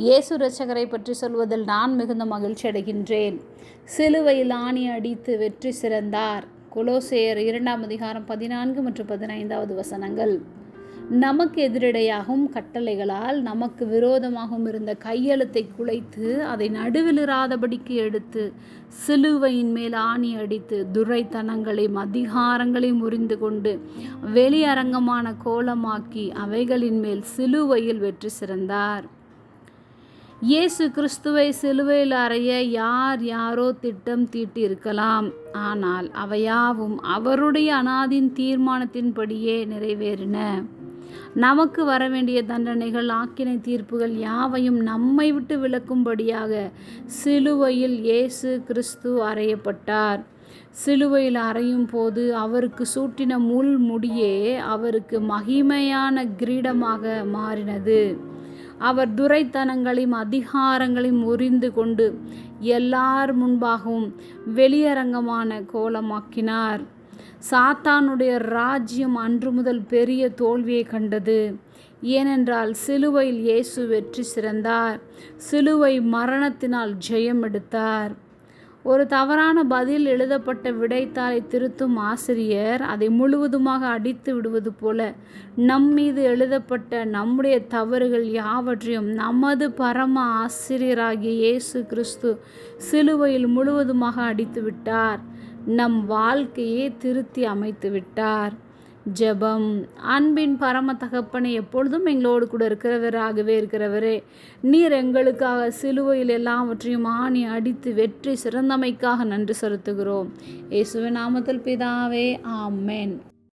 இயேசு இரட்சகரை பற்றி சொல்வதில் நான் மிகுந்த மகிழ்ச்சி அடைகின்றேன். சிலுவையில் ஆணி அடித்து வெற்றி சிறந்தார். கொலோசையர் 2 மற்றும் 15 வசனங்கள். நமக்கு எதிரிடையாகவும் கட்டளைகளால் நமக்கு விரோதமாகவும் இருந்த கையெழுத்தை குலைத்து அதை நடுவிலிராதபடிக்கு எடுத்து சிலுவையின் மேல் ஆணி அடித்து துரைத்தனங்களையும் அதிகாரங்களையும் முறிந்து கொண்டு வெளியரங்கமான கோலமாக்கி அவைகளின் மேல் சிலுவையில் வெற்றி சிறந்தார். இயேசு கிறிஸ்துவை சிலுவையில் அறைய யாரோ திட்டம் தீட்டியிருக்கலாம். ஆனால் அவையாவும் அவருடைய அனாதின் தீர்மானத்தின்படியே நிறைவேறின. நமக்கு வரவேண்டிய தண்டனைகள், ஆக்கினை தீர்ப்புகள் யாவையும் நம்மை விட்டு விலக்கும்படியாக சிலுவையில் இயேசு கிறிஸ்து அறையப்பட்டார். சிலுவையில் அறையும் போது அவருக்கு சூட்டின முள் முடியே அவருக்கு மகிமையான கிரீடமாக மாறினது. அவர் துரைத்தனங்களையும் அதிகாரங்களையும் முறிந்து கொண்டு எல்லார் முன்பாகவும் வெளியரங்கமான கோலமாக்கினார். சாத்தானுடைய ராஜ்யம் அன்று முதல் பெரிய தோல்வியை கண்டது. ஏனென்றால் சிலுவையில் இயேசு வெற்றி சிறந்தார். சிலுவை மரணத்தினால் ஜெயம் எடுத்தார். ஒரு தவறான பதில் எழுதப்பட்ட விடைத்தாளை திருத்தும் ஆசிரியர் அதை முழுவதுமாக அடித்து விடுவது போல நம்மீது எழுதப்பட்ட நம்முடைய தவறுகள் யாவற்றையும் நமது பரம ஆசிரியராகிய இயேசு கிறிஸ்து சிலுவையில் முழுவதுமாக அடித்து விட்டார். நம் வாழ்க்கையை திருத்தி அமைத்து விட்டார். ஜெபம். அன்பின் பரம தகப்பனே, எப்பொழுதும் எங்களோடு கூட இருக்கிறவரே, நீர் எங்களுக்காக சிலுவையில் எல்லாவற்றையும் ஆணி அடித்து வெற்றி சிறந்தமைக்காக நன்றி செலுத்துகிறோம். இயேசுவின் நாமத்தில் பிதாவே, ஆமென்.